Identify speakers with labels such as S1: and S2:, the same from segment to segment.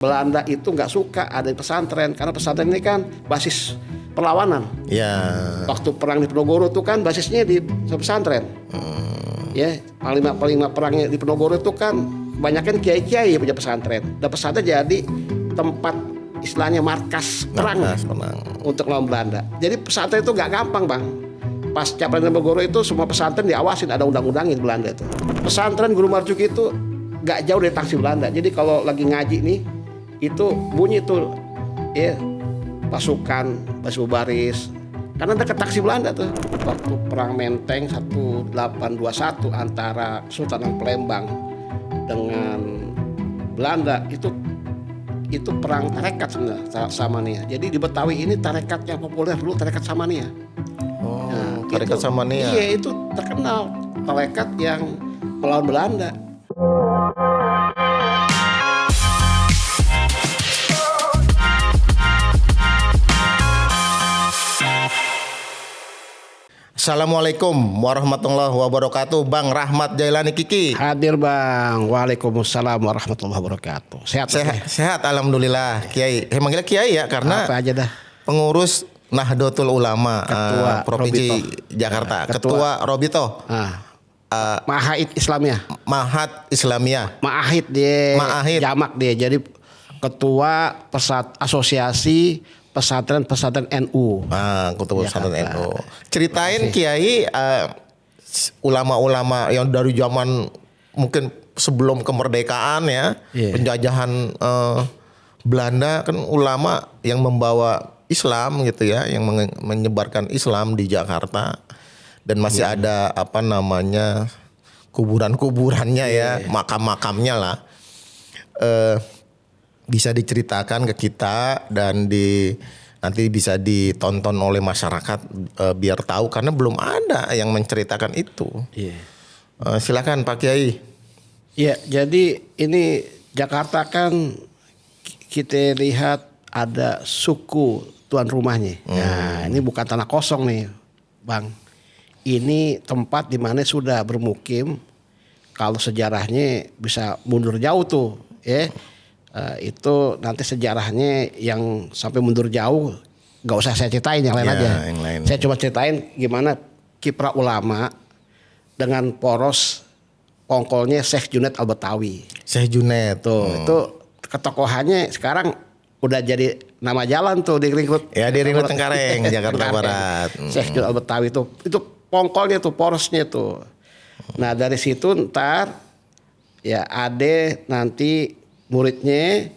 S1: Belanda itu nggak suka ada pesantren karena pesantren ini kan basis perlawanan.
S2: Ya.
S1: Waktu perang di Penogoro itu kan basisnya di pesantren. Ya, panglima perangnya di Penogoro itu kan kebanyakan kiai-kiai punya pesantren. Dan pesantren jadi tempat istilahnya markas perang untuk melawan Belanda. Jadi pesantren itu nggak gampang, Bang. Pasca perang di Penogoro itu semua pesantren diawasin, ada undang-undangnya di Belanda itu. Pesantren Guru Marzuki itu nggak jauh dari taksi Belanda. Jadi kalau lagi ngaji nih, itu bunyi tuh ya pasukan baris karena dekat taksi Belanda tuh. Waktu perang Menteng 1821 antara Kesultanan Palembang dengan Belanda itu perang tarekat sebenarnya Samaniyah. Jadi di Betawi ini tarekat yang populer dulu tarekat Samaniyah.
S2: Oh, tarekat Samaniyah.
S1: Iya, itu terkenal tarekat yang melawan Belanda.
S2: Assalamualaikum warahmatullahi wabarakatuh. Bang Rahmat Jailani Kiki.
S1: Hadir, Bang. Waalaikumsalam warahmatullahi wabarakatuh.
S2: Sehat alhamdulillah. Kiai. Manggilnya Kiai ya karena
S1: apa aja dah.
S2: Pengurus Nahdlatul Ulama Provinsi
S1: Robito.
S2: Jakarta. Ketua Robito.
S1: Ma'ahid Islamiyah.
S2: Mahat Islamiyah.
S1: Ma'ahid dia.
S2: Ma'ahid.
S1: Jamak dia. Jadi ketua asosiasi pesantren NU.
S2: Ketua pesantren
S1: Jakarta.
S2: NU. Ceritain Kiai ulama-ulama yang dari zaman mungkin sebelum kemerdekaan ya, penjajahan Belanda kan ulama yang membawa Islam gitu ya, yang menyebarkan Islam di Jakarta dan masih ada apa namanya kuburan-kuburannya ya, makam-makamnya lah. Bisa diceritakan ke kita dan nanti bisa ditonton oleh masyarakat biar tahu karena belum ada yang menceritakan itu. Silakan Pak Kiai.
S1: Iya, jadi ini Jakarta kan kita lihat ada suku tuan rumahnya. Nah, ini bukan tanah kosong nih, Bang. Ini tempat di mana sudah bermukim. Kalau sejarahnya bisa mundur jauh tuh, ya. Itu nanti sejarahnya yang sampai mundur jauh nggak usah saya ceritain, yang lain aja.
S2: Yang lain.
S1: Saya cuma ceritain gimana kiprah ulama dengan poros kongkolnya Syekh Junaid Al-Batawi.
S2: Syekh Junaid
S1: Itu ketokohannya sekarang udah jadi nama jalan tuh di Ringkut.
S2: Ya di Ringkut Cengkareng, Jakarta Barat.
S1: Syekh Junaid Al-Batawi itu kongkolnya tuh, porosnya tuh. Nah dari situ ntar ya ada nanti muridnya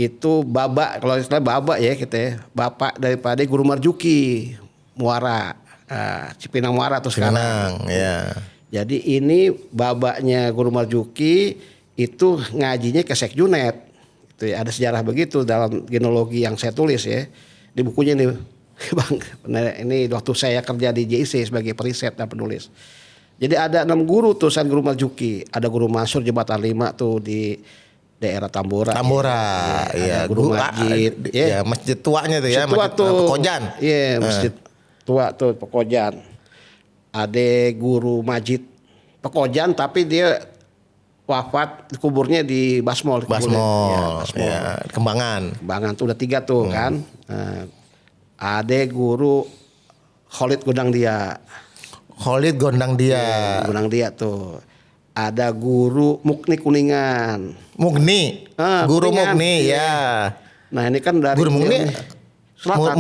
S1: itu Baba, kalau istilah Baba ya kita ya, bapak daripada Guru Marzuki Muara, Cipinang Muara tuh sekarang.
S2: Ya.
S1: Jadi ini babanya Guru Marzuki itu ngajinya ke Syekh Junaid. Itu ya, ada sejarah begitu dalam genealogi yang saya tulis ya di bukunya nih, Bang. Ini waktu saya kerja di JIC sebagai periset dan penulis. Jadi ada 6 guru tuh San Guru Marzuki. Ada Guru Mansur Jembatan 5 tuh di daerah Tambora.
S2: Iya.
S1: Guru Majid.
S2: Ya, masjid tuanya tuh ya,
S1: masjid
S2: masjid Pekojan.
S1: Iya, masjid tua tuh Pekojan. Ada Guru Majid Pekojan tapi dia wafat, kuburnya di Basmol.
S2: Basmol. Ya, Kembangan
S1: tuh udah 3 tuh kan. Ada Guru Khalid Gondang Dia.
S2: Gondang Dia
S1: tuh. Ada Guru Mukni Kuningan.
S2: Guru
S1: Kuningan.
S2: Mukni ya.
S1: Nah ini kan dari
S2: Guru Mukni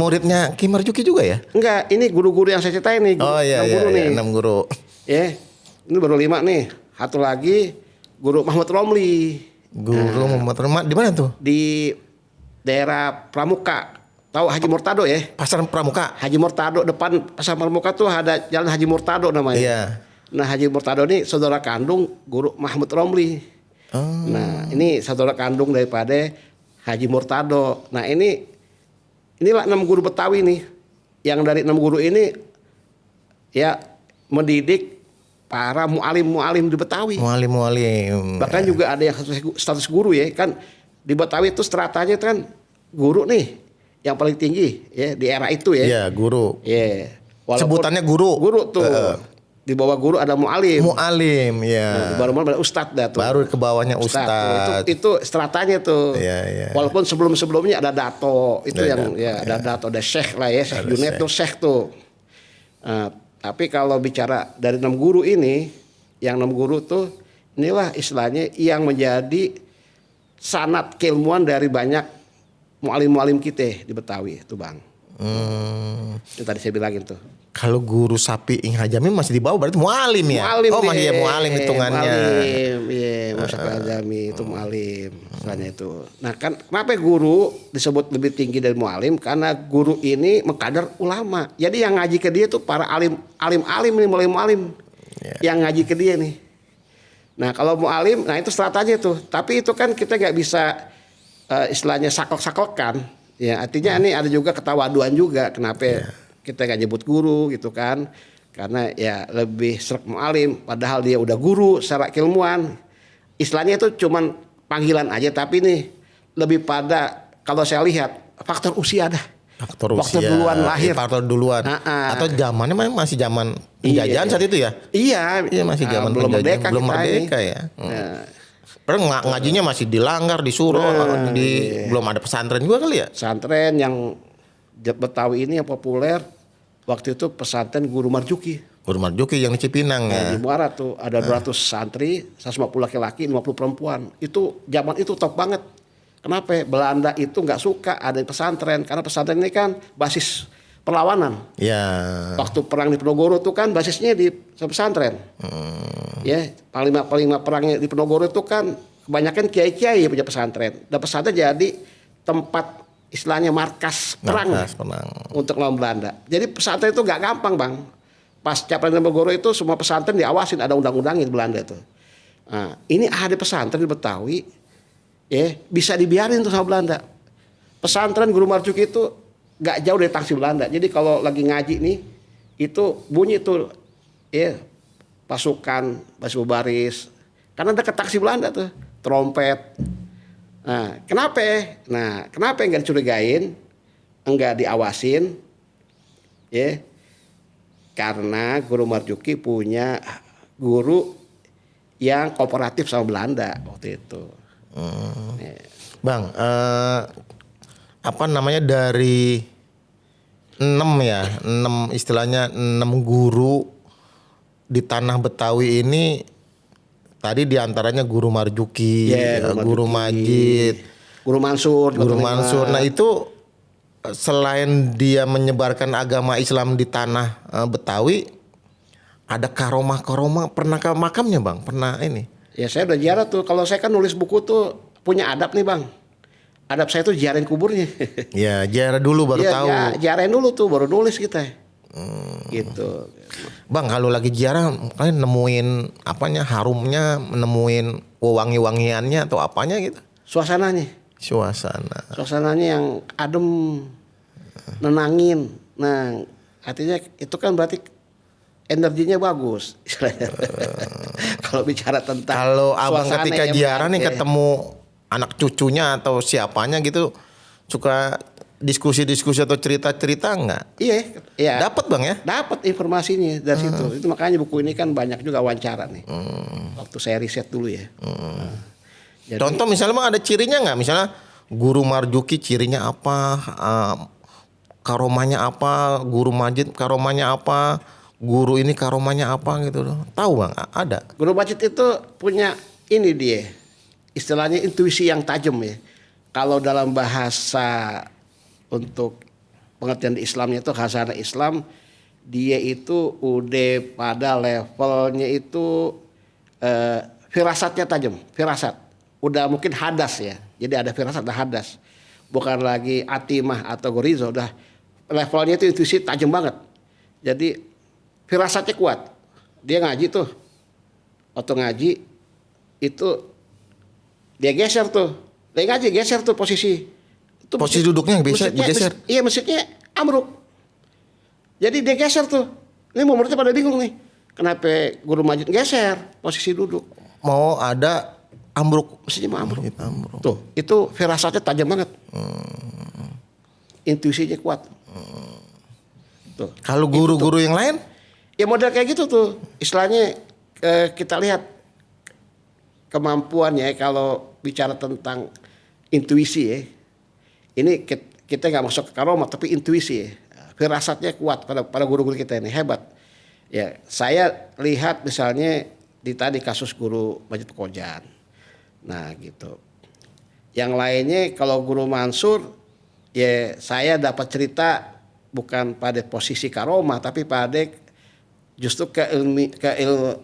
S2: muridnya Ki Marzuki juga ya?
S1: Enggak, ini guru-guru yang saya ceritain nih. Guru nih.
S2: 6 guru.
S1: Ini baru 5 nih. Satu lagi Guru Muhammad Romli.
S2: Muhammad Romli di mana tuh?
S1: Di daerah Pramuka. Tahu Haji Murtado ya?
S2: Pasar Pramuka.
S1: Haji Murtado, depan Pasar Pramuka tuh ada Jalan Haji Murtado namanya.
S2: Iya.
S1: Nah Haji Murtado ini saudara kandung Guru Muhammad Romli. Nah ini saudara kandung daripada Haji Murtado. Nah inilah 6 guru Betawi nih. Yang dari 6 guru ini ya mendidik para mualim-mualim di Betawi.
S2: Mualim.
S1: Bahkan juga ada yang status guru ya. Kan di Betawi itu stratanya kan guru nih yang paling tinggi ya di era itu ya.
S2: Iya, guru.
S1: Iya.
S2: Sebutannya guru.
S1: Guru tuh. Di bawah guru ada mu'alim.
S2: Mu'alim, ya.
S1: Baru ada ustadz dah tuh.
S2: Baru ke bawahnya
S1: Ustadz tuh.
S2: ustadz.
S1: Itu stratanya tuh.
S2: Iya.
S1: Walaupun sebelumnya ada dato, itu yang ya ada dato, ada syekh lah ya, Syekh Junaid tuh syekh tuh. Tapi kalau bicara dari 6 guru ini, yang 6 guru tuh inilah istilahnya yang menjadi sanad keilmuan dari banyak mu'alim-mu'alim kita di Betawi itu Bang. Itu tadi saya bilangin tuh.
S2: Kalau guru Sapi Ing Hajami masih di bawah berarti mu'alim ya?
S1: Mu'alim
S2: masih ya mu'alim hitungannya.
S1: Mu'alim, iya, Musa Hajami itu mu'alim, misalnya itu. Nah kan kenapa guru disebut lebih tinggi dari mu'alim? Karena guru ini mengkader ulama. Jadi yang ngaji ke dia tuh para alim nih, mulai mu'alim. Yang ngaji ke dia nih. Nah kalau mu'alim, nah itu stratanya tuh. Tapi itu kan kita nggak bisa istilahnya saklek-saklekan. Ya artinya ini ada juga ketawaduan juga. Kenapa kita nggak nyebut guru gitu kan? Karena ya lebih sreg mu'alim. Padahal dia udah guru secara keilmuan. Istilahnya itu cuman panggilan aja. Tapi nih lebih pada kalau saya lihat faktor usia dah.
S2: Faktor
S1: Waktu
S2: usia.
S1: duluan lahir.
S2: Faktor duluan. Atau zamannya masih zaman penjajahan saat itu ya?
S1: Iya.
S2: Iya masih zaman
S1: belum
S2: penjajahan.
S1: merdeka
S2: Belum
S1: kita
S2: merdeka
S1: ini.
S2: ya. Padahal ngajinya masih dilanggar, disuruh, belum ada pesantren juga kali ya?
S1: Pesantren yang Betawi ini yang populer waktu itu pesantren Guru Marjuki.
S2: Guru Marjuki yang di Cipinang ya.
S1: Di Muara tuh ada 200 santri, 150 laki-laki, 50 perempuan. Itu zaman itu top banget. Kenapa? Belanda itu nggak suka ada pesantren karena pesantren ini kan basis perlawanan.
S2: Ya.
S1: Waktu perang di Penogoro itu kan basisnya di pesantren. Ya, panglima perangnya di Penogoro itu kan kebanyakan kiai-kiai punya pesantren. Dan pesantren jadi tempat istilahnya markas perang untuk lawan Belanda. Jadi pesantren itu nggak gampang Bang. Pasca perang di Penogoro itu semua pesantren diawasin, ada undang-undangnya di Belanda itu. Nah, ini ada pesantren di Betawi, ya bisa dibiarin tuh sama Belanda. Pesantren Guru Marjuki itu nggak jauh dari taksi Belanda. Jadi kalau lagi ngaji nih, itu bunyi tuh, ya pasukan baris, karena dekat taksi Belanda tuh, trompet. Nah, kenapa? Nggak dicurigain, enggak diawasin? Ya, karena Guru Marjuki punya guru yang kooperatif sama Belanda waktu itu. Ya.
S2: Bang, apa namanya dari 6 istilahnya 6 guru di tanah Betawi ini tadi diantaranya Guru Marjuki, Guru Majid,
S1: Guru Mansur.
S2: Nah itu selain dia menyebarkan agama Islam di tanah Betawi, ada karomah pernah ke makamnya Bang? Pernah ini?
S1: Ya saya udah ziarah tuh. Kalau saya kan nulis buku tuh punya adab nih Bang. Adab saya tuh ziarahin kuburnya.
S2: Ya ziarah dulu baru tahu.
S1: Ya ziarahin dulu tuh baru nulis kita. Gitu.
S2: Bang kalau lagi ziarah kalian nemuin apanya, harumnya, nemuin wangi-wangiannya atau apanya gitu?
S1: Suasananya yang adem, nenangin. Nah artinya itu kan berarti energinya bagus. Kalau bicara tentang
S2: kalau abang ketika ziarah nih ketemu anak cucunya atau siapanya gitu, suka diskusi-diskusi atau cerita-cerita enggak?
S1: Iya.
S2: Dapat Bang ya?
S1: Dapat informasinya dari situ. Itu makanya buku ini kan banyak juga wawancara nih. Waktu saya riset dulu ya. Jadi,
S2: contoh misalnya Bang ada cirinya enggak? Misalnya Guru Marjuki cirinya apa? Karomanya apa? Guru Majid karomanya apa? Guru ini karomanya apa gitu loh. Tahu Bang? Ada.
S1: Guru Majid itu punya ini dia. Istilahnya intuisi yang tajam ya. Kalau dalam bahasa untuk pengertian di Islamnya itu khazanah Islam, dia itu udah pada levelnya itu firasatnya tajam, firasat. Udah mungkin hadas ya. Jadi ada firasat dan hadas. Bukan lagi atimah atau gorizo, udah levelnya itu intuisi tajam banget. Jadi firasatnya kuat. Dia ngaji tuh. Waktu ngaji itu dia geser tuh. Dia ngaji geser tuh posisi. Itu
S2: posisi duduknya bisa digeser.
S1: Iya, masjidnya ambruk. Jadi dia geser tuh. Ini muridnya pada bingung nih. Kenapa Guru Majid geser posisi duduk?
S2: Mau ada ambruk.
S1: Masjidnya mau ambruk. Tuh, itu firasatnya tajam banget. Intuisinya kuat. Tuh.
S2: Kalau guru-guru yang lain?
S1: Ya model kayak gitu tuh. Istilahnya kita lihat kemampuannya kalau bicara tentang intuisi ya. Ini kita nggak masuk ke karomah tapi intuisi ya. Firasatnya kuat pada guru-guru kita ini hebat. Ya, saya lihat misalnya di tadi kasus guru Majid Pekojan. Nah, gitu. Yang lainnya kalau guru Mansur ya saya dapat cerita bukan pada posisi karomah tapi pada justru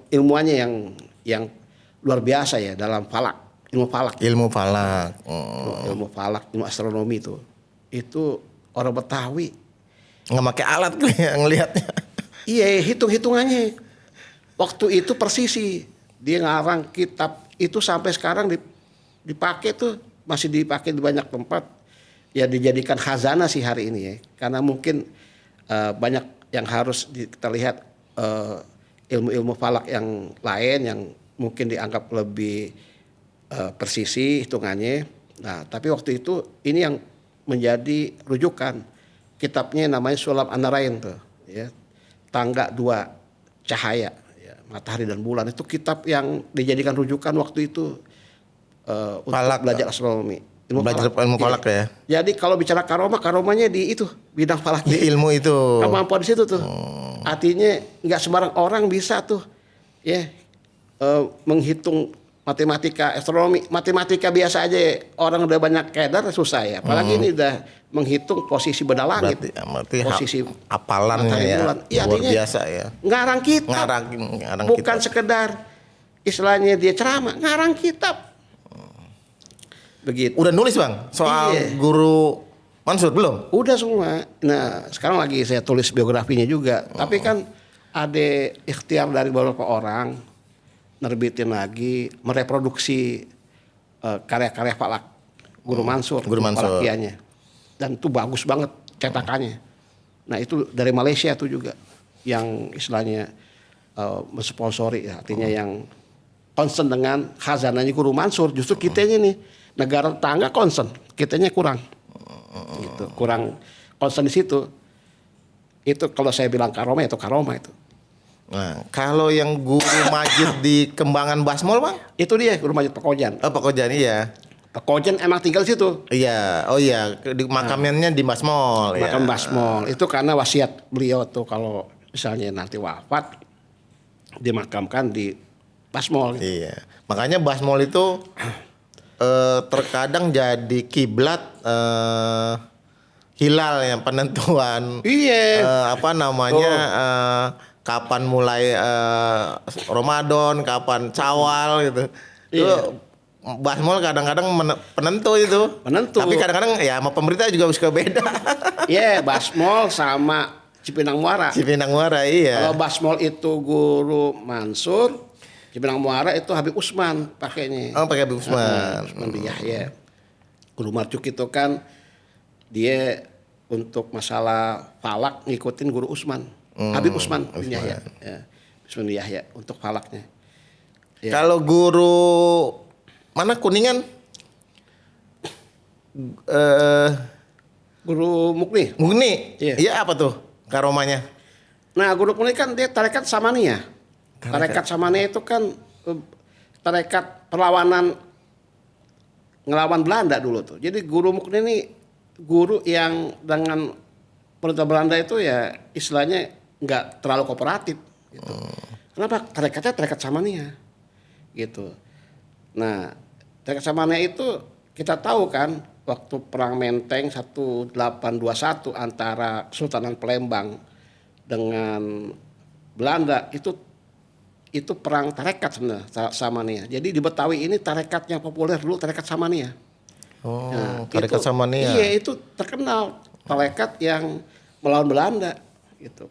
S1: ilmuannya yang luar biasa ya dalam falak, ilmu falak.
S2: Ilmu falak.
S1: Ilmu falak, ilmu astronomi itu orang Betawi.
S2: Nggak pakai alat tuh ya ngelihatnya.
S1: Iya, hitung-hitungannya. Waktu itu persisi. Dia ngarang kitab itu sampai sekarang dipakai tuh, masih dipakai di banyak tempat. Ya dijadikan khazanah sih hari ini ya. Karena mungkin banyak yang harus kita lihat ilmu-ilmu falak yang lain yang mungkin dianggap lebih persisi hitungannya. Nah, tapi waktu itu ini yang menjadi rujukan. Kitabnya namanya Sulam An-Narain tuh, ya. Tangga 2 cahaya, ya, matahari dan bulan itu kitab yang dijadikan rujukan waktu itu untuk belajar astronomi.
S2: Ilmu falak ya.
S1: Jadi kalau bicara karomahnya di itu bidang falak.
S2: Di ilmu itu.
S1: Kemampuan di situ tuh. Artinya nggak sembarang orang bisa tuh, ya menghitung matematika, astronomi, matematika biasa aja orang udah banyak kadar susah ya. Apalagi ini udah menghitung posisi benda langit.
S2: Berarti
S1: posisi
S2: apalannya ya.
S1: Ya,
S2: Luar biasa ya.
S1: Ngarang kitab.
S2: Ngarang
S1: bukan
S2: kitab.
S1: sekedar istilahnya dia ceramah, ngarang kitab. Begitu.
S2: Udah nulis Bang soal guru Mansur belum?
S1: Udah semua. Nah, sekarang lagi saya tulis biografinya juga. Tapi kan ada ikhtiar dari beberapa orang nerbitin lagi, mereproduksi karya-karya falak Guru Mansur, falakianya. Dan itu bagus banget cetakannya. Nah, itu dari Malaysia tuh juga yang istilahnya mensponsori, artinya yang concern dengan khazanahnya Guru Mansur. Justru kitanya nih negara tetangga concern, kitanya kurang. Gitu, kurang concern di situ. Itu kalau saya bilang karomah itu.
S2: Nah, kalau yang Guru Majid di Kembangan Basmol Bang?
S1: Itu dia Guru Majid Pekojan.
S2: Oh, Pekojan iya.
S1: Pekojan emang tinggal di situ.
S2: Iya, oh iya, makamnya di Basmol ya.
S1: Makam Basmol. Itu karena wasiat beliau tuh kalau misalnya nanti wafat dimakamkan di Basmol.
S2: Iya. Makanya Basmol itu terkadang jadi kiblat hilal yang penentuan.
S1: Iya.
S2: Kapan mulai Ramadan, kapan Syawal gitu. Itu Basmol kadang-kadang penentu itu.
S1: Penentu.
S2: Tapi kadang-kadang ya sama pemerintah juga suka beda.
S1: Iya, Basmol sama Cipinang Muara.
S2: Cipinang Muara iya.
S1: Kalau Basmol itu Guru Mansur, Cipinang Muara itu Habib Usman pakainya.
S2: Oh, pakai Habib Usman.
S1: Usman bin Yahya. Guru Marjuk itu kan dia untuk masalah falak ngikutin Guru Usman. Habib Usman bin Yahya. Ya. Usman bin Yahya untuk falaknya. Ya.
S2: Kalau guru mana Kuningan?
S1: Guru Mukni.
S2: Mukni.
S1: Iya.
S2: Iya apa tuh karomanya?
S1: Nah, Guru Mukni kan dia tarekat Samaniyah. Tarekat Samaniyah itu kan tarekat perlawanan ngelawan Belanda dulu tuh. Jadi Guru Mukni ini guru yang dengan pemerintah Belanda itu ya istilahnya nggak terlalu kooperatif gitu. Kenapa? Tarekatnya tarekat Samaniyah gitu. Nah, tarekat Samaniyah itu kita tahu kan waktu perang Menteng 1821 antara Kesultanan Palembang dengan Belanda itu perang tarekat sebenarnya Samaniyah. Jadi di Betawi ini tarekat yang populer dulu tarekat Samaniyah.
S2: Oh,
S1: Nah,
S2: tarekat
S1: itu,
S2: Samaniyah.
S1: Iya, itu terkenal tarekat yang melawan Belanda gitu.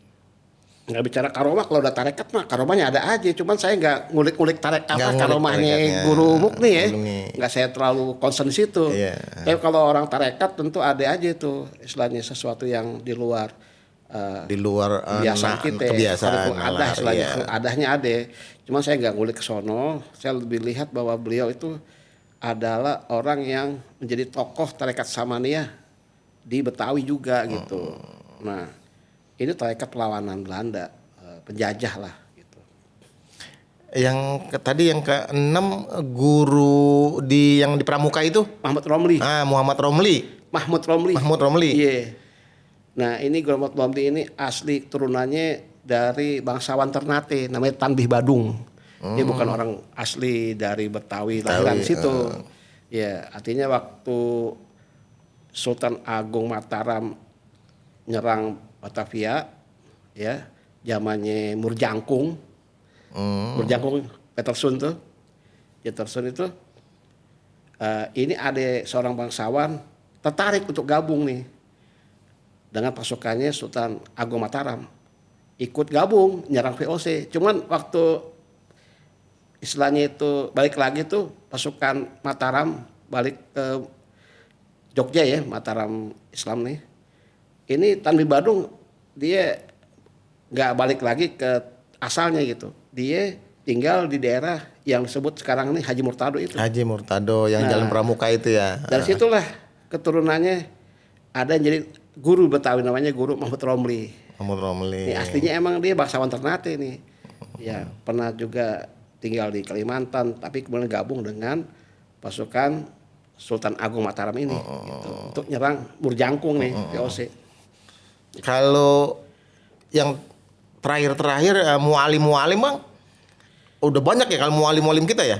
S1: Nggak bicara karomah, kalau udah tarekat mah karomahnya ada aja. Cuman saya nggak ngulik-ngulik karomahnya Guru Mukni ya. Nggak saya terlalu concern di situ.
S2: Yeah.
S1: Tapi kalau orang tarekat tentu ada aja tuh istilahnya sesuatu yang di luar kebiasaan kita.
S2: Kebiasaan
S1: Ada istilahnya, adahnya ada. Cuman saya nggak ngulik ke sono. Saya lebih lihat bahwa beliau itu adalah orang yang menjadi tokoh tarekat Samaniyah di Betawi juga gitu. Nah, ini tarekat perlawanan Belanda penjajah lah. Gitu.
S2: Tadi yang keenam guru yang di Pramuka itu
S1: Mahmud Romli.
S2: Muhammad Romli.
S1: Mahmud Romli.
S2: Mahmud Romli.
S1: Iya. Nah ini Mahmud Romli ini asli turunannya dari bangsawan Ternate, namanya Tanbih Badung. Dia bukan orang asli dari Betawi lahiran situ. Ya artinya waktu Sultan Agung Mataram nyerang Batavia, ya zamannya Murjangkung. Murjangkung Petersun tuh. Petersun itu ini ada seorang bangsawan tertarik untuk gabung nih dengan pasukannya Sultan Agung Mataram. Ikut gabung nyerang VOC. Cuman waktu istilahnya itu balik lagi tuh pasukan Mataram balik ke Jogja ya, Mataram Islam nih. Ini Tanbih Badung dia nggak balik lagi ke asalnya gitu. Dia tinggal di daerah yang disebut sekarang ini Haji Murtado itu.
S2: Haji Murtado yang Jalan Pramuka itu ya.
S1: Dari situlah keturunannya ada yang jadi guru Betawi namanya Guru Mahmud Romli.
S2: Mahmud Romli.
S1: Ini aslinya emang dia bangsawan Ternate nih. Ya pernah juga tinggal di Kalimantan, tapi kemudian gabung dengan pasukan Sultan Agung Mataram ini gitu, untuk nyerang Murjangkung nih VOC.
S2: Kalau yang terakhir mualim Bang, udah banyak ya kalau mualim kita ya.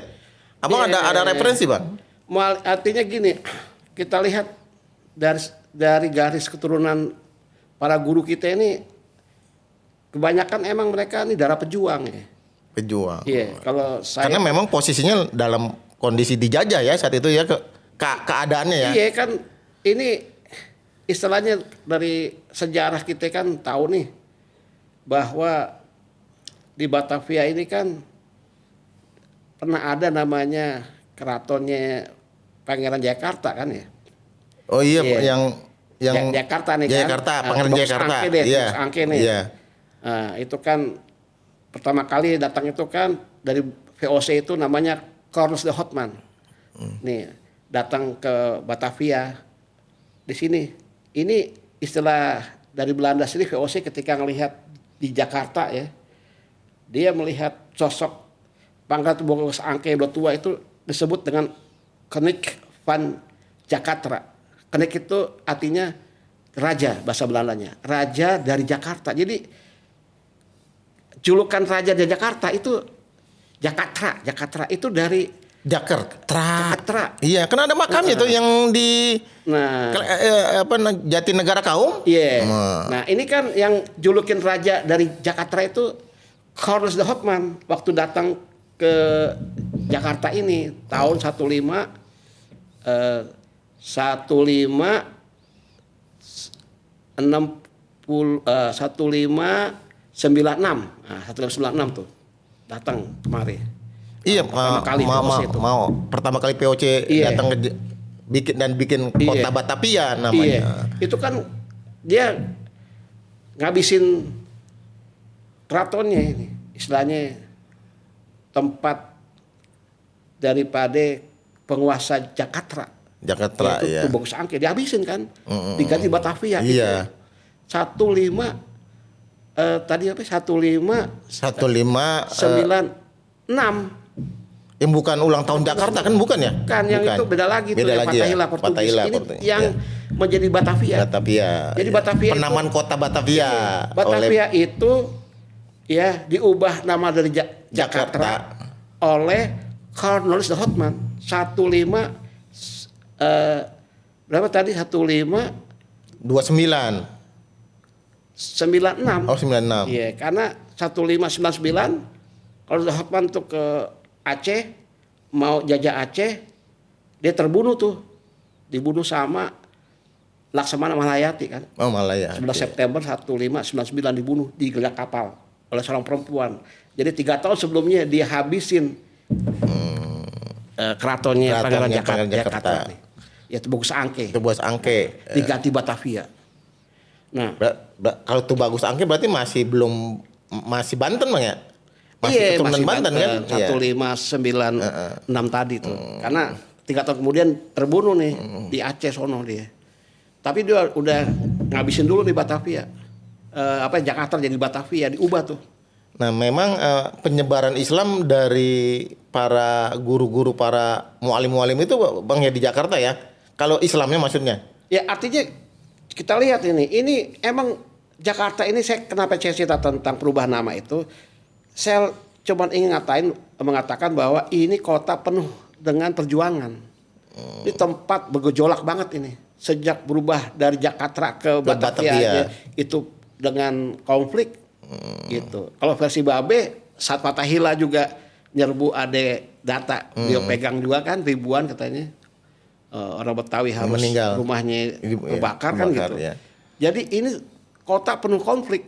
S2: Abang ada referensi Bang?
S1: Artinya gini, kita lihat dari garis keturunan para guru kita ini, kebanyakan emang mereka ini darah pejuang ya.
S2: Pejuang.
S1: Iya, kalau saya
S2: karena memang posisinya dalam kondisi dijajah ya saat itu ya keadaannya ya.
S1: Iya kan, ini istilahnya dari sejarah kita kan tahu nih bahwa di Batavia ini kan pernah ada namanya keratonnya Pangeran Jayakarta kan ya.
S2: Oh iya, yang
S1: Jakarta nih kan.
S2: Pangeran Jayakarta.
S1: Iya. Angke nih.
S2: Iya.
S1: Nah, itu kan pertama kali datang itu kan dari VOC itu namanya Cornelis de Houtman. Nih, datang ke Batavia di sini. Ini istilah dari Belanda sini VOC ketika melihat di Jakarta ya. Dia melihat sosok Pangkat Bogos Angke tua itu disebut dengan Koning van Jakarta. Koning itu artinya raja bahasa Belandanya. Raja dari Jakarta. Jadi julukan raja dari Jakarta itu Jakarta itu dari
S2: Jakarta. Iya, kan ada makamnya tuh yang di Jatinegara Kaum.
S1: Iya. Nah, ini kan yang julukin raja dari Jakarta itu Cornelis de Houtman waktu datang ke Jakarta ini tahun 1596 tuh datang kemari.
S2: Iya, pertama kali POC datang bikin kota Batavia namanya.
S1: Iya. Itu kan dia ngabisin keratonnya ini, istilahnya tempat daripada penguasa Jakarta.
S2: Iya.
S1: Bogos Angke dihabisin kan, diganti Batavia.
S2: Iya.
S1: 1596.
S2: Yang bukan ulang tahun Jakarta kan bukan ya?
S1: Kan yang itu beda lagi tuh yang Fatahillah Portugis. Ini yang menjadi Batavia. Jadi Batavia
S2: penamaan kota Batavia.
S1: Batavia itu ya diubah nama dari Jakarta oleh Cornelis de Houtman 15 berapa tadi
S2: 29
S1: 96.
S2: Oh 96.
S1: Iya, karena 1599 Cornelis de Houtman tuh ke Aceh, mau jajah Aceh, dia terbunuh tuh. Dibunuh sama Laksamana Malayati kan.
S2: Oh Malayati.
S1: 11 September 1599 dibunuh di gerak kapal oleh seorang perempuan. Jadi 3 tahun sebelumnya dia habisin keratonnya Pangeran Jakarta. Ya Bogos Angke.
S2: Bogos Angke.
S1: Diganti Batavia. Nah,
S2: kalau Bagus Angke berarti masih Banten Bang ya?
S1: Masih
S2: Banten kan?
S1: 1596 tadi tuh. Karena 3 tahun kemudian terbunuh nih di Aceh sono dia. Tapi dia udah ngabisin dulu di Batavia. Jakarta jadi Batavia, diubah tuh.
S2: Nah, memang penyebaran Islam dari para guru-guru, para mualim-mualim itu Bang ya di Jakarta ya. Kalau Islamnya maksudnya.
S1: Ya artinya kita lihat ini emang Jakarta ini saya kenapa saya cerita tentang perubahan nama itu, saya cuma ingin mengatakan bahwa ini kota penuh dengan perjuangan. Ini tempat bergejolak banget ini. Sejak berubah dari Jakarta ke Batavia aja, itu dengan konflik gitu. Kalau versi Babe saat Fatahila juga nyerbu ada data dia pegang juga kan ribuan katanya orang Betawi harus
S2: meninggal,
S1: rumahnya kebakar kan gitu.
S2: Ya.
S1: Jadi ini kota penuh konflik.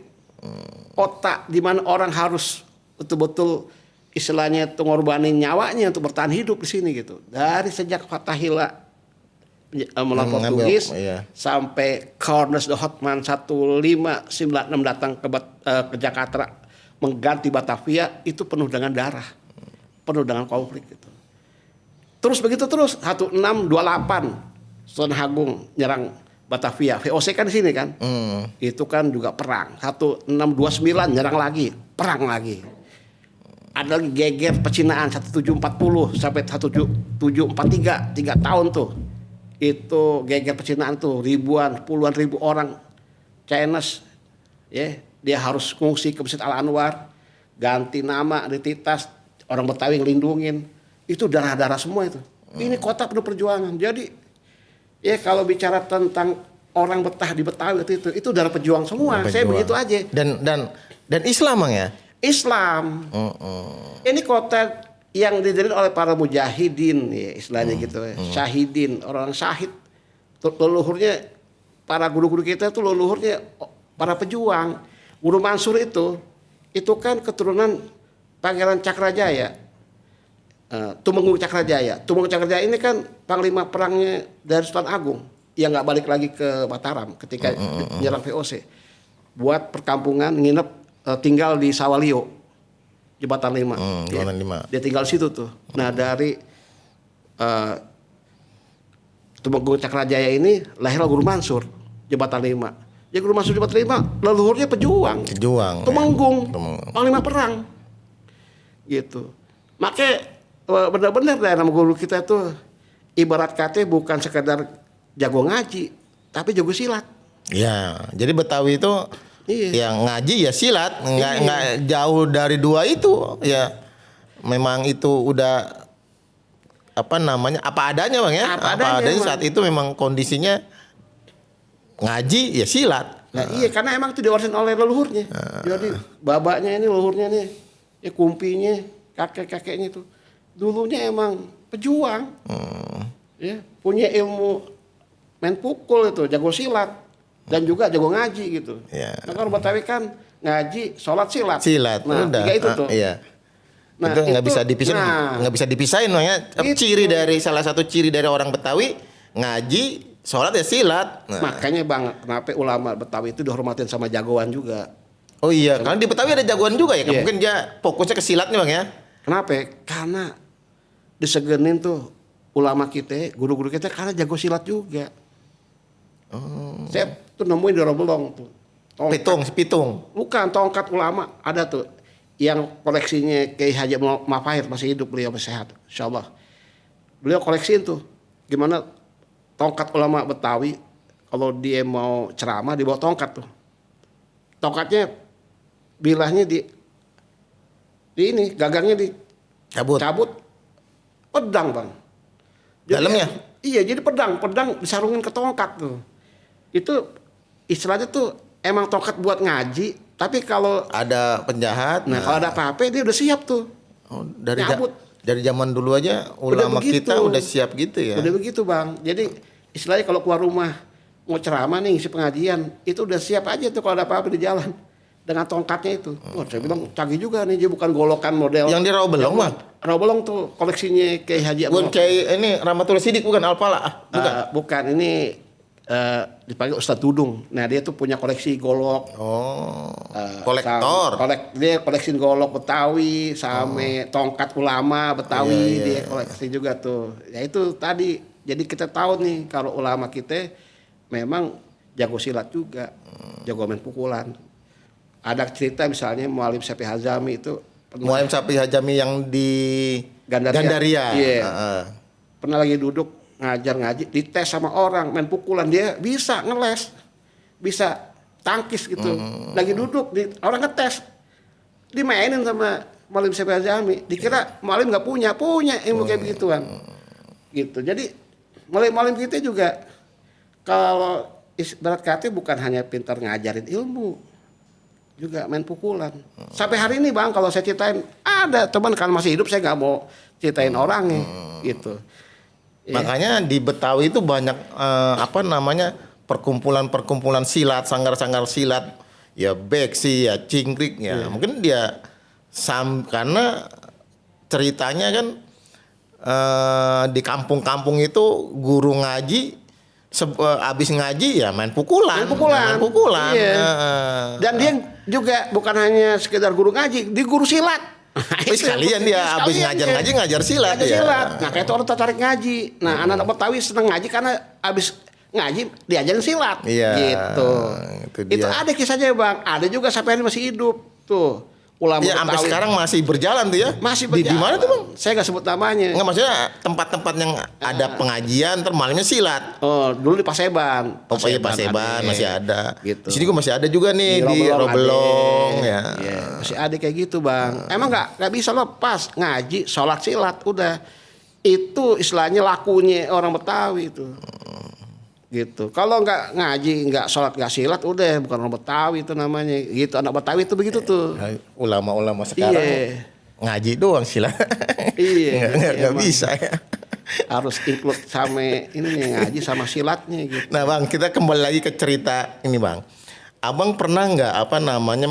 S1: Kota di mana orang harus betul-betul istilahnya itu ngorbanin nyawanya untuk bertahan hidup di sini gitu. Dari sejak Fatahila melawan Portugis sampai Cornes de Houtman 1596 datang ke Jakarta mengganti Batavia, itu penuh dengan darah, penuh dengan konflik gitu. Terus begitu terus 1628 Sultan Agung nyerang Batavia, VOC kan di sini kan, itu kan juga perang. 1629 nyerang lagi, perang lagi. Ada lagi geger pecinaan 1740 sampai 1743, 3 tahun tuh. Itu geger pecinaan tuh puluhan ribu orang Chinese ya, dia harus ngungsi ke Masjid Al Anwar, ganti nama, identitas, orang Betawi ngelindungin. Itu darah-darah semua itu. Ini kota penuh perjuangan. Jadi ya kalau bicara tentang orang Betah di Betawi itu darah pejuang semua. Saya begitu aja.
S2: Dan Islam Bang ya?
S1: Islam. Ini kota yang didirikan oleh para mujahidin ya istilahnya gitu ya. Syahidin, orang syahid. Leluhurnya para guru-guru kita tuh leluhurnya para pejuang. Guru Mansur itu kan keturunan Pangeran Cakrajaya. Tumenggung Cakrajaya. Tumenggung Cakrajaya ini kan panglima perangnya dari Sultan Agung yang nggak balik lagi ke Mataram ketika menyerang VOC. Buat perkampungan nginep tinggal di Sawalio, Jembatan 5.
S2: Jembatan 5.
S1: Dia tinggal situ tuh. Nah dari Tumenggung Cakrajaya ini lahirlah Guru Mansur, Jembatan 5. Ya Guru Mansur Jembatan 5 leluhurnya pejuang. Tumenggung, panglima perang. Gitu. Makanya benar-benar nama guru kita tuh ibarat kata bukan sekedar jago ngaji, tapi jago silat.
S2: Ya, jadi Betawi itu yang ngaji ya silat, nggak jauh dari dua itu. Ya, memang itu udah apa adanya Bang ya. Apa adanya saat itu memang kondisinya ngaji ya silat.
S1: Nah, iya karena emang itu diwarisin oleh leluhurnya. Jadi babaknya ini leluhurnya nih, ya kumpinya, kakek-kakeknya itu dulunya emang pejuang. Ya, punya ilmu main pukul itu, jago silat dan juga jago ngaji gitu. Nah, kalau Betawi kan ngaji, sholat, silat. Nah,
S2: udah.
S1: 3 itu tuh.
S2: Nah, itu nggak bisa dipisahin, nggak bisa dipisahin ya. Ciri dari salah satu ciri dari orang Betawi ngaji, sholat ya silat. Nah.
S1: Makanya Bang, kenapa ulama Betawi itu dihormatin sama jagoan juga.
S2: Oh iya, karena di Betawi ada jagoan juga ya. Mungkin dia fokusnya ke silat nih Bang ya.
S1: Kenapa? Karena disegenin tuh ulama kita, guru-guru kita karena jago silat juga. Saya tuh nemuin di Robolong tuh.
S2: Pitung.
S1: Bukan tongkat ulama, ada tuh yang koleksinya Kiai Haji Mafahir, masih hidup beliau, masih sehat, insyaallah. Beliau koleksiin tuh gimana tongkat ulama Betawi kalau dia mau ceramah dibawa tongkat tuh. Tongkatnya bilahnya di ini gagangnya cabut. Pedang Bang.
S2: Dalamnya?
S1: Iya, jadi pedang disarungin ke tongkat tuh. Itu istilahnya tuh emang tongkat buat ngaji, tapi kalau
S2: ada penjahat,
S1: kalau ada apa-apa dia udah siap tuh.
S2: Dari zaman dulu aja ulama kita udah siap gitu ya.
S1: Udah begitu Bang. Jadi istilahnya kalau keluar rumah mau ceramah nih ngisi pengajian, itu udah siap aja tuh kalau ada apa-apa di jalan. Dengan tongkatnya itu. Saya bilang canggih juga nih, dia bukan golokan model.
S2: Yang di Rawabelong Bang?
S1: Rawabelong tuh koleksinya Kiai Haji.
S2: Bukan Kiai ini Rahmatul Sidik bukan Alpala?
S1: Bukan, ini dipanggil Ustadz Dudung. Nah dia tuh punya koleksi golok.
S2: Kolektor.
S1: Dia koleksi golok Betawi sama tongkat ulama Betawi, dia koleksi juga tuh. Ya itu tadi. Jadi kita tahu nih kalau ulama kita memang jago silat juga, jago main pukulan. Ada cerita misalnya Mualim Syafi'i Hazami itu
S2: Mualim Syafi'i Hazami yang di Gandaria.
S1: Iya. Pernah lagi duduk ngajar ngaji, dites sama orang main pukulan, dia bisa ngeles, bisa tangkis gitu. Lagi duduk orang ngetes, dimainin sama Mualim Syafi'i Hazami. Dikira Mualim nggak punya ilmu kayak begituan. Gitu. Jadi Mualim kita juga kalau ibarat kata bukan hanya pintar ngajarin ilmu, juga main pukulan. Sampai hari ini Bang, kalau saya ceritain, ada teman kan masih hidup, saya nggak mau ceritain orangnya, gitu.
S2: Makanya di Betawi itu banyak perkumpulan-perkumpulan silat, sanggar-sanggar silat, ya beksi, ya cingkrik, ya mungkin dia karena ceritanya kan di kampung-kampung itu guru ngaji abis ngaji ya main pukulan.
S1: Iya. Dan dia juga bukan hanya sekedar guru ngaji, dia guru silat.
S2: Sekalian dia abis ngajar ngaji ngajar silat.
S1: Nah kayak itu orang tertarik ngaji. Nah anak-anak Betawi seneng ngaji karena abis ngaji diajarin silat.
S2: Iya.
S1: Gitu. Itu ada kisahnya Bang. Ada juga sampai hari masih hidup tuh. Ulama
S2: ya, sampai sekarang masih berjalan tuh ya.
S1: Masih berjalan.
S2: Di mana tuh Bang?
S1: Saya nggak sebut namanya.
S2: Nggak, maksudnya tempat-tempat yang ada pengajian, malamnya silat.
S1: Oh, dulu di Paseban.
S2: Paseban masih ada.
S1: Gitu.
S2: Di sini juga masih ada juga nih di Roblong ya.
S1: Iya, masih ada kayak gitu Bang. Emang nggak bisa lepas ngaji, sholat silat udah. Itu istilahnya lakunya orang Betawi itu. Gitu. Kalau nggak ngaji, nggak sholat, nggak silat, udah bukan orang Betawi itu namanya. Gitu, anak Betawi itu begitu tuh.
S2: Ulama-ulama sekarang ngaji doang silat.
S1: Iya.
S2: Nggak bisa ya.
S1: Harus include sama ini ngaji sama silatnya gitu.
S2: Nah Bang, kita kembali lagi ke cerita ini Bang. Abang pernah nggak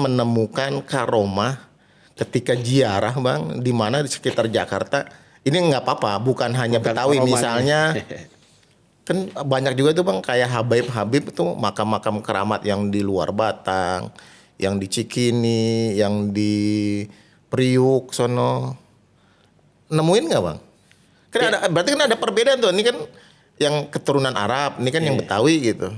S2: menemukan karomah ketika ziarah Bang, di mana di sekitar Jakarta? Ini nggak apa-apa, bukan hanya Betawi misalnya. Kan banyak juga tuh Bang kayak Habib itu makam-makam keramat yang di luar Batang, yang di Cikini, yang di Priuk sono. Nemuin nggak Bang? Kan berarti kan ada perbedaan tuh. Ini kan yang keturunan Arab, ini kan yang Betawi gitu.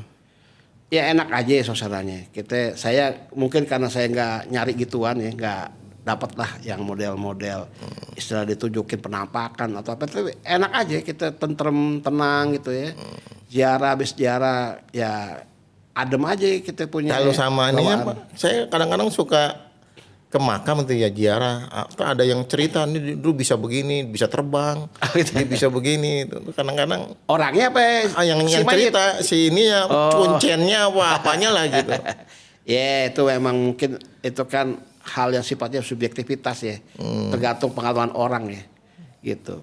S1: Ya enak aja suasananya. Saya mungkin karena saya nggak nyari gituan ya, nggak dapat lah yang model-model istilah ditunjukin penampakan atau apa, tapi enak aja, kita tenang gitu ya. Ziarah habis ziarah ya adem aja kita punya.
S2: Kalau sama ini Pak, saya kadang-kadang suka ke makam itu ya ziarah. Ada yang cerita ini dulu bisa begini, bisa terbang, ini bisa begini. Kadang-kadang
S1: orangnya apa?
S2: Yang cerita si ini ya kuncennya apanya lah gitu.
S1: Ya itu memang mungkin itu kan hal yang sifatnya subjektivitas ya, tergantung pengalaman orang ya, gitu.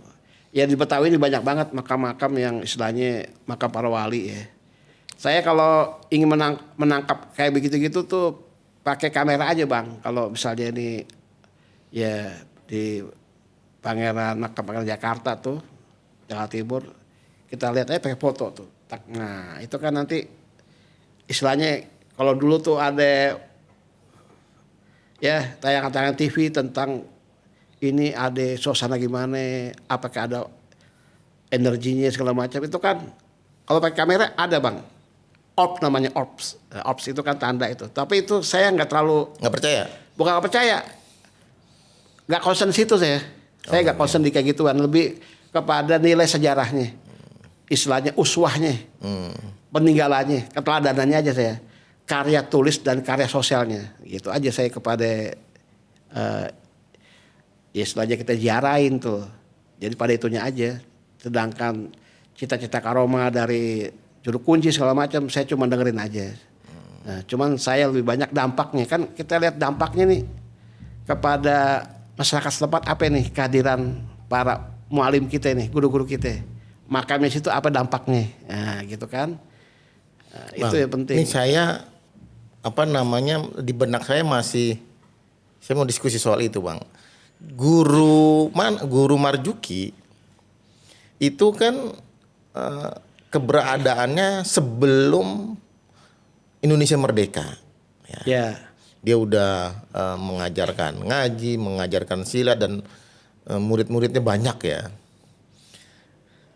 S1: Ya di Betawi ini banyak banget makam-makam yang istilahnya makam para wali ya. Saya kalau ingin menangkap kayak begitu-gitu tuh pakai kamera aja Bang. Kalau misalnya ini ya di makam Pangeran Jakarta tuh, Jakarta Timur, kita lihat aja pakai foto tuh. Nah itu kan nanti istilahnya kalau dulu tuh ada ya tayangan-tayangan TV tentang ini ada suasana gimana, apakah ada energinya segala macam, itu kan kalau pakai kamera ada Bang. Namanya orbs. Orbs itu kan tanda itu. Tapi itu saya nggak
S2: percaya.
S1: Bukan nggak percaya. Nggak concern situ saya. Saya nggak concern di kayak gituan, lebih kepada nilai sejarahnya. Istilahnya uswahnya. Peninggalannya, keteladanannya aja saya. Karya tulis dan karya sosialnya, gitu aja saya kepada ya setelahnya kita ziarahin tuh. Jadi pada itunya aja. Sedangkan cita-cita karomah dari juru kunci segala macam saya cuma dengerin aja. Nah, cuman saya lebih banyak dampaknya, kan kita lihat dampaknya nih kepada masyarakat setempat apa nih kehadiran para mualim kita nih, guru-guru kita. Makamnya situ apa dampaknya? Nah, gitu kan. Nah,
S2: Bang,
S1: itu yang penting.
S2: Ini saya di benak saya mau diskusi soal itu Bang. Guru Marzuki itu kan keberadaannya sebelum Indonesia merdeka.
S1: Ya.
S2: Dia udah mengajarkan ngaji, mengajarkan silat dan murid-muridnya banyak ya.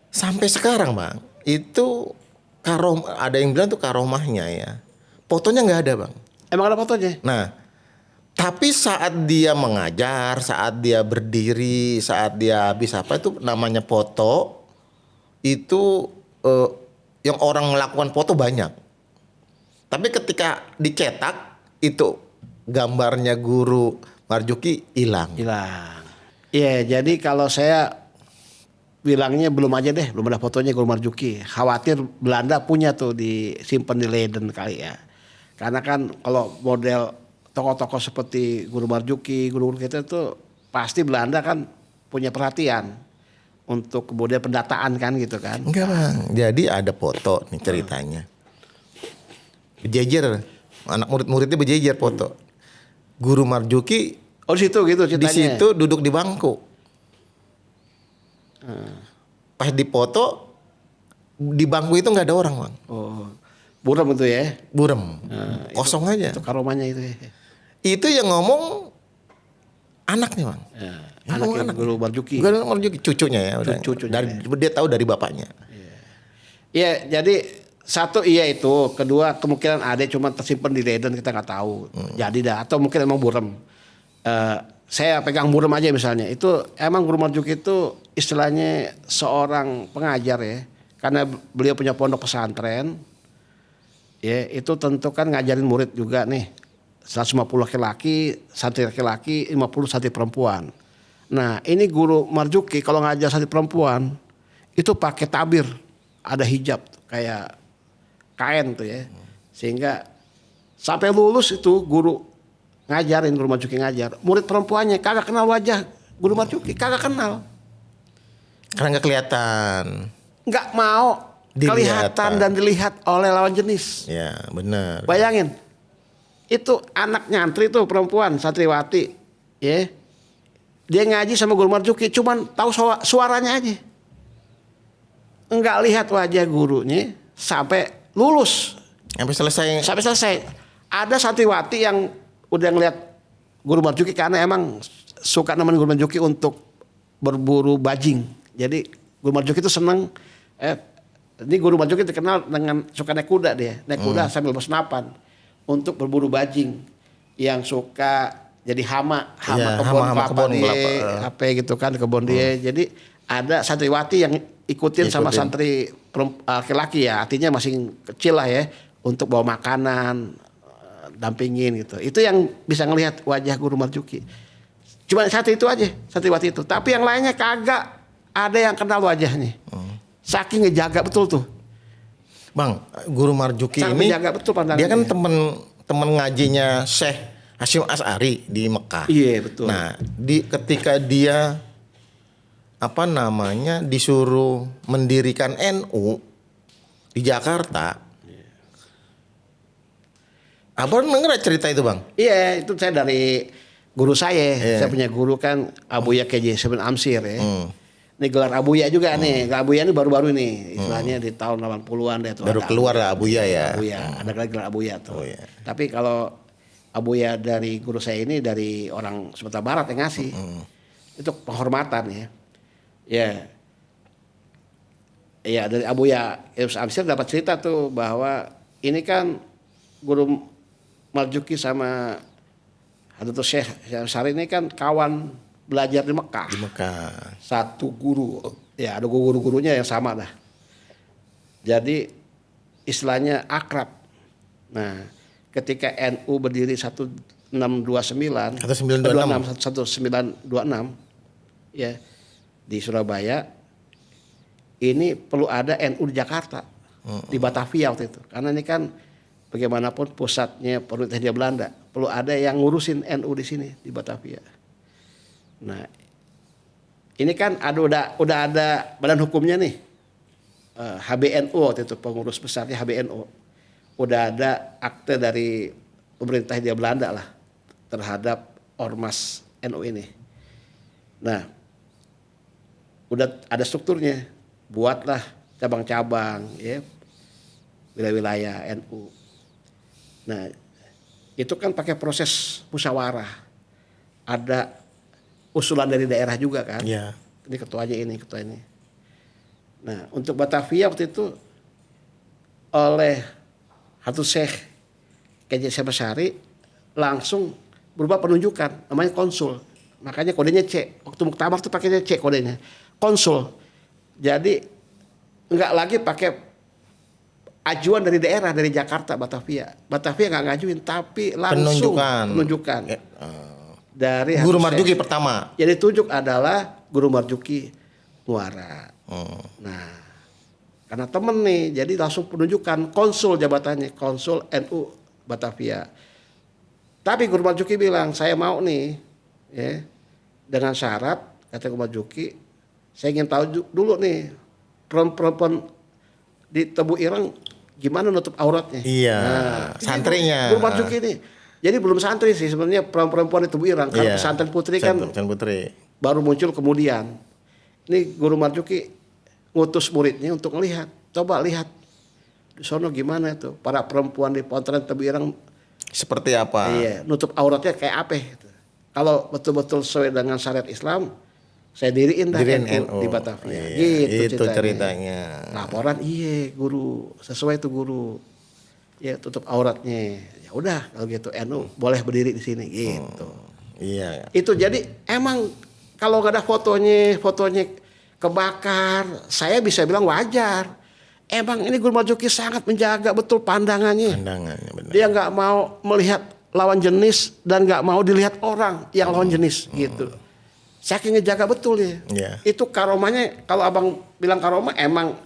S2: Sampai sekarang Bang, itu ada yang bilang tuh karomahnya ya. Fotonya nggak ada Bang.
S1: Emang ada fotonya?
S2: Nah, Tapi saat dia mengajar, saat dia berdiri, saat dia habis apa itu namanya foto, itu yang orang melakukan foto banyak. Tapi ketika dicetak itu gambarnya Guru Marzuki hilang.
S1: Hilang. Iya, jadi kalau saya bilangnya belum aja deh, belum ada fotonya Guru Marzuki. Khawatir Belanda punya tuh disimpan di Leiden kali ya. Karena kan kalau model tokoh-tokoh seperti Guru Marzuki, guru-guru kita tuh pasti Belanda kan punya perhatian untuk kemudian pendataan kan gitu kan.
S2: Enggak Bang, jadi ada foto nih ceritanya. Berjejer, anak murid-muridnya berjejer foto. Guru Marzuki
S1: Oh di situ gitu
S2: di
S1: ceritanya.
S2: situ duduk di bangku. Pas dipoto di bangku itu nggak ada orang Bang.
S1: Oh, buram itu ya.
S2: Burem, kosong aja.
S1: Itu karomanya itu ya.
S2: Itu yang ngomong anaknya Bang.
S1: Anaknya Guru Marzuki.
S2: Bukan Marzuki, cucunya ya.
S1: Cucunya.
S2: Dari, dia tahu dari bapaknya.
S1: Iya, jadi satu iya itu, kedua kemungkinan ada cuma tersimpan di Leiden kita nggak tahu. Jadi dah atau mungkin emang buram. Saya pegang buram aja misalnya. Itu emang Guru Marzuki itu istilahnya seorang pengajar ya. Karena beliau punya pondok pesantren. Ya, itu tentu kan ngajarin murid juga nih. 150 laki-laki, santri laki-laki, 50 santri perempuan. Nah, ini Guru Marzuki kalau ngajar santri perempuan itu pakai tabir, ada hijab kayak kain tuh ya. Sehingga sampai lulus itu guru ngajarin, Guru Marzuki ngajar. Murid perempuannya kagak kenal wajah Guru Marzuki, kagak kenal.
S2: Karena nggak kelihatan.
S1: Nggak mau kelihatan dan dilihat oleh lawan jenis.
S2: Ya benar.
S1: Bayangin, itu anak nyantri tuh perempuan, santriwati, ya. Dia ngaji sama Guru Marzuki, cuman tahu suaranya aja. Enggak lihat wajah gurunya sampai lulus.
S2: Sampai selesai.
S1: Sampai selesai. Ada santriwati yang udah ngeliat Guru Marzuki karena emang suka nemenin Guru Marzuki untuk berburu bajing. Jadi Guru Marzuki itu seneng. Ini Guru Marzuki terkenal dengan suka naik kuda dia. Naik kuda sambil bersenapan untuk berburu bajing. Yang suka jadi hama kebun kelapa dia, apa gitu kan kebun dia. Jadi ada santriwati yang ikutin sama santri laki-laki ya. Artinya masih kecil lah ya. Untuk bawa makanan, dampingin gitu. Itu yang bisa ngelihat wajah Guru Marzuki. Cuma satu itu aja, santriwati itu. Tapi yang lainnya kagak ada yang kenal wajahnya. Saking ngejaga betul tuh.
S2: Bang, Guru Marzuki
S1: Sangat
S2: ini
S1: menjaga betul pandangannya.
S2: dia kan teman ngajinya Syekh Hasyim Asy'ari di Mekah.
S1: Iya betul.
S2: Nah, ketika dia disuruh mendirikan NU di Jakarta. Abang denger cerita itu Bang?
S1: Iya, itu saya dari guru saya.
S2: Iya.
S1: Saya punya guru kan Abuya KJ Seven Amsir ya. Ini gelar Abuya juga nih. Gelar Abuya ini baru-baru nih. Istilahnya di tahun 80-an deh.
S2: Baru keluar lah Abuya ya.
S1: Abuya. Ada gelar Abuya tuh.
S2: Oh, iya.
S1: Tapi kalau Abuya dari guru saya ini dari orang Sumatera Barat yang ngasih. Itu penghormatan ya. Ya. Iya dari Abuya Amsir dapat cerita tuh bahwa ini kan Guru Marzuki sama Hadratus Syekh Asy'ari ini kan kawan belajar di Mekah.
S2: Di Mekah.
S1: Satu guru. Ya ada guru-gurunya yang sama dah. Jadi istilahnya akrab. Nah ketika NU berdiri 1629. 1926 ya di Surabaya. Ini perlu ada NU di Jakarta. Di Batavia waktu itu. Karena ini kan bagaimanapun pusatnya pemerintah Hindia Belanda, perlu ada yang ngurusin NU di sini di Batavia. Nah, ini kan udah ada badan hukumnya nih, HBNU waktu itu pengurus besarnya HBNU. Udah ada akte dari pemerintah Hindia Belanda lah terhadap ormas NU ini. Nah, udah ada strukturnya, buatlah cabang-cabang ya wilayah-wilayah NU. Nah, itu kan pakai proses musyawarah. Ada usulan dari daerah juga kan.
S2: Iya.
S1: Ini ketuanya ini, ketua ini. Nah, untuk Batavia waktu itu oleh Hadratus Syekh KJ Asy'ari langsung berubah penunjukan, namanya konsul. Makanya kodenya C. Waktu muktamar tuh pakainya C kodenya. Konsul. Jadi nggak lagi pakai ajuan dari daerah, dari Jakarta, Batavia. Batavia nggak ngajuin, tapi langsung penunjukan. Dari
S2: Guru Marzuki pertama.
S1: Jadi tunjuk adalah Guru Marzuki Muara. Nah, karena temen nih, jadi langsung penunjukan konsul jabatannya, konsul NU Batavia. Tapi Guru Marzuki bilang, saya mau nih, ya, dengan syarat, kata Guru Marzuki, saya ingin tahu dulu nih, perempuan di Tebu Ireng gimana nutup auratnya.
S2: Iya, santrinya.
S1: Guru Marzuki nih. Jadi belum santri sih sebenarnya perempuan di Tebu Ireng. Karena pesantren putri kan baru muncul kemudian. Ini Guru Marzuki ngutus muridnya untuk melihat. Coba lihat di sono gimana itu para perempuan di pesantren Tebu Ireng
S2: seperti apa?
S1: Iya, nutup auratnya kayak apa gitu. Kalau betul-betul sesuai dengan syariat Islam, saya diriin dah NU di Batavia.
S2: Gitu ceritanya.
S1: Laporan guru, sesuai itu guru. Ya tutup auratnya. Ya udah kalau gitu NU boleh berdiri di sini gitu.
S2: Iya.
S1: Itu jadi emang kalau nggak ada fotonya kebakar, saya bisa bilang wajar. Emang ini Guru Marzuki sangat menjaga betul pandangannya. Benar. Dia nggak mau melihat lawan jenis dan nggak mau dilihat orang yang lawan jenis gitu. Saking ngejaga betul ya. Itu karomahnya, kalau abang bilang karomah emang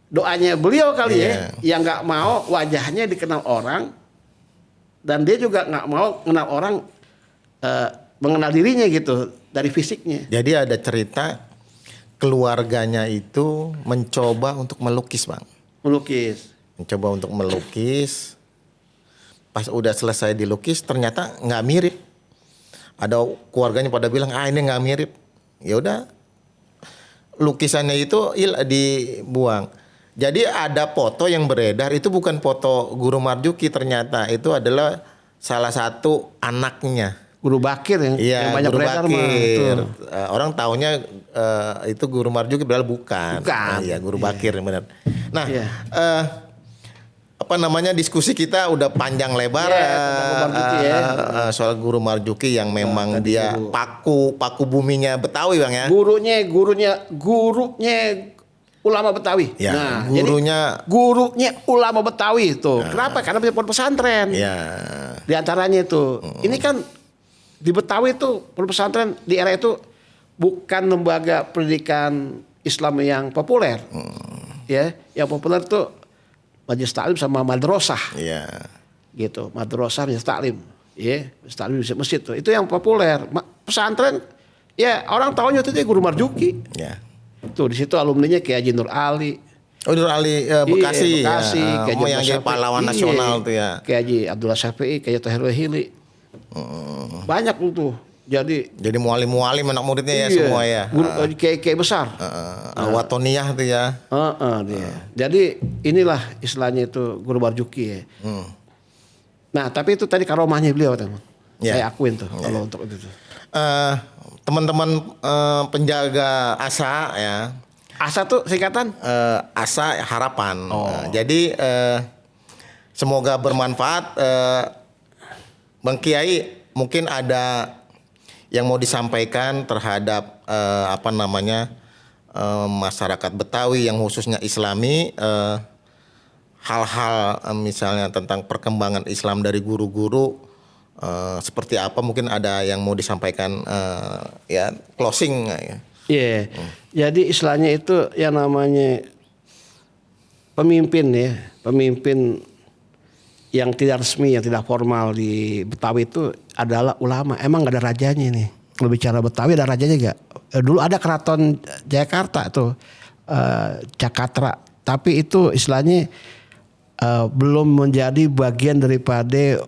S1: doanya beliau kali yang nggak mau wajahnya dikenal orang dan dia juga nggak mau kenal orang mengenal dirinya gitu dari fisiknya.
S2: Jadi ada cerita keluarganya itu mencoba untuk melukis, Bang. Mencoba untuk melukis. Pas udah selesai dilukis ternyata nggak mirip. Ada keluarganya pada bilang ini nggak mirip. Ya udah lukisannya itu dibuang. Jadi ada foto yang beredar itu bukan foto Guru Marzuki, ternyata itu adalah salah satu anaknya.
S1: Guru Bakir yang banyak beredar mah.
S2: Orang taunya itu Guru Marzuki padahal bukan. Iya, Guru Bakir benar. Nah, diskusi kita udah panjang lebar soal Guru Marzuki yang memang dia paku buminya Betawi, Bang ya.
S1: Gurunya ulama Betawi.
S2: Ya,
S1: gurunya ulama Betawi itu. Kenapa? Karena punya pondok pesantren.
S2: Ya.
S1: Di antaranya itu. Ini kan di Betawi itu pondok pesantren di era itu bukan lembaga pendidikan Islam yang populer. Ya, yang populer itu Majelis Taklim sama madrasah.
S2: Iya.
S1: Gitu, madrasah Majelis Taklim. Ya, Majelis Taklim di masjid tuh. Itu yang populer. Pesantren ya orang tahunya itu dia Guru Marzuki.
S2: Ya.
S1: Tuh di situ alumninya Kiai Haji Nur Ali.
S2: Nur Ali Bekasi.
S1: Yang
S2: jadi pahlawan nasional tuh ya.
S1: Kiai Haji Abdullah Syafi'i, Kiai Tahir Wahili. Banyak tuh. Jadi
S2: mualim anak muridnya ya semua ya.
S1: Guru Kiai besar.
S2: Al-Watoniyah tuh ya.
S1: Dia. Jadi inilah istilahnya itu Guru Marzuki ya. Nah, tapi itu tadi karomahnya beliau teman. Saya akuin tuh kalau untuk itu.
S2: Teman-teman penjaga ASA ya.
S1: ASA tuh singkatan?
S2: ASA Harapan. Jadi semoga bermanfaat. Bang Kiai mungkin ada yang mau disampaikan terhadap masyarakat Betawi yang khususnya Islami, hal-hal misalnya tentang perkembangan Islam dari guru-guru. Seperti apa mungkin ada yang mau disampaikan closing ya.
S1: Iya. Jadi istilahnya itu yang namanya pemimpin yang tidak resmi, yang tidak formal di Betawi itu adalah ulama. Emang gak ada rajanya nih. Kalau bicara Betawi ada rajanya gak? Dulu ada keraton Jakarta tuh, Cakatra. Tapi itu istilahnya belum menjadi bagian daripada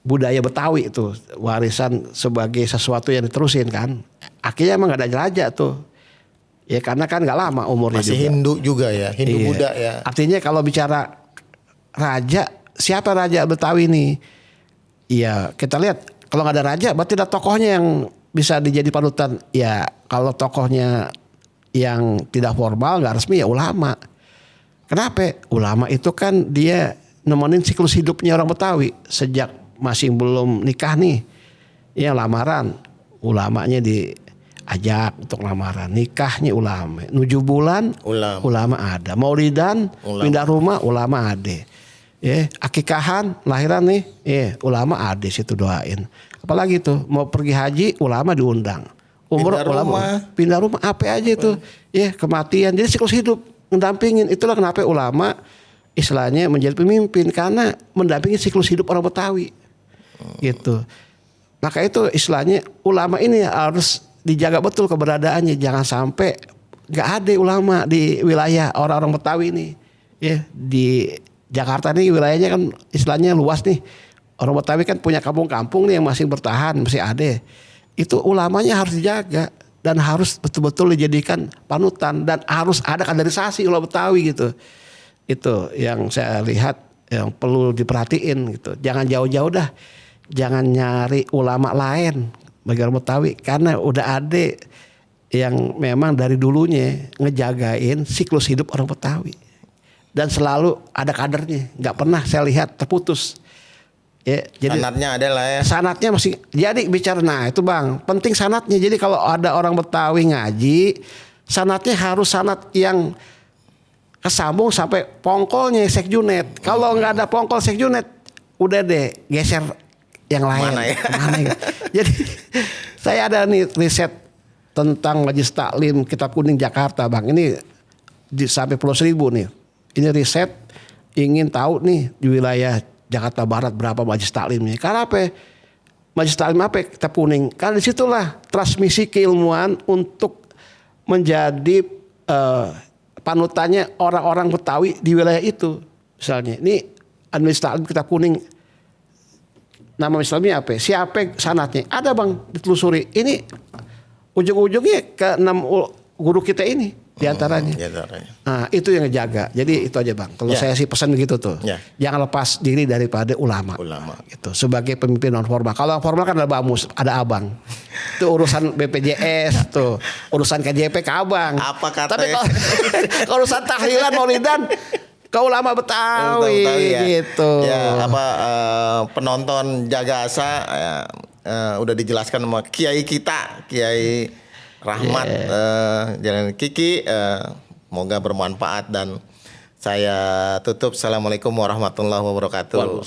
S1: budaya Betawi itu, warisan sebagai sesuatu yang diterusin kan. Akhirnya emang gak ada raja tuh. Ya karena kan gak lama umurnya.
S2: Masih juga. Hindu juga ya, Hindu Buddha ya.
S1: Artinya kalau bicara raja, siapa raja Betawi nih? Iya kita lihat kalau gak ada raja berarti ada tokohnya yang bisa dijadi panutan. Ya kalau tokohnya yang tidak formal gak resmi ya ulama. Kenapa? Ulama itu kan dia nemenin siklus hidupnya orang Betawi sejak masih belum nikah nih. Ya lamaran, ulamanya diajak untuk lamaran, nikahnya ulama. 7 bulan ulama ada. Maulidan, pindah rumah ulama ada. Ya, akikahan, lahiran nih, ulama ada situ doain. Apalagi tuh mau pergi haji ulama diundang. Umroh ulama pindah rumah apa aja itu. Ya, kematian. Jadi siklus hidup mendampingin. Itulah kenapa ulama istilahnya menjadi pemimpin karena mendampingi siklus hidup orang Betawi. Gitu. Maka itu istilahnya ulama ini harus dijaga betul keberadaannya, jangan sampai nggak ada ulama di wilayah orang-orang Betawi ini. Ya, di Jakarta nih wilayahnya kan istilahnya luas nih. Orang Betawi kan punya kampung-kampung nih yang masih bertahan, masih ada. Itu ulamanya harus dijaga dan harus betul-betul dijadikan panutan dan harus ada kaderisasi ulama Betawi gitu. Itu yang saya lihat yang perlu diperhatiin gitu. Jangan jauh-jauh dah. Jangan nyari ulama lain bagi orang Betawi karena udah ada yang memang dari dulunya ngejagain siklus hidup orang Betawi. Dan selalu ada kadernya, nggak pernah saya lihat terputus. Ya, jadi
S2: sanatnya ada lah ya.
S1: Sanatnya masih. Jadi bicara itu Bang, penting sanatnya. Jadi kalau ada orang Betawi ngaji, sanatnya harus sanat yang kesambung sampai pongkolnya sekjunet. Kalau nggak ada pongkol sekjunet, udah deh geser yang lain. Mana ya? Jadi saya ada nih riset tentang Majelis Taklim Kitab Kuning Jakarta Bang. Ini sampai Pulau Seribu nih. Ini riset ingin tahu nih di wilayah Jakarta Barat berapa majelis taklimnya. Karena apa? Majelis taklim apa? Kitab Kuning. Karena disitulah transmisi keilmuan untuk menjadi panutannya orang-orang Betawi di wilayah itu. Misalnya, ini majelis taklim Kitab Kuning. Nama Islamnya apa? Siapa sanatnya? Ada Bang, ditelusuri. Ini ujung-ujungnya ke 6 guru kita ini. Di antaranya. Nah, itu yang ngejaga. Jadi itu aja Bang. Kalau saya sih pesan begitu tuh. Jangan lepas diri daripada ulama. Gitu. Sebagai pemimpin non formal. Kalau formal kan ada bamus, ada abang. Itu urusan BPJS tuh. Urusan KJP ke abang.
S2: Apa katanya?
S1: Tapi kalau urusan tahlilan maulidan ke ulama Betawi gitu.
S2: Ya, penonton Jagasa udah dijelaskan sama kiai kita, Kiai Rahmat Jalan Kiki, semoga bermanfaat dan saya tutup. Assalamualaikum warahmatullahi wabarakatuh.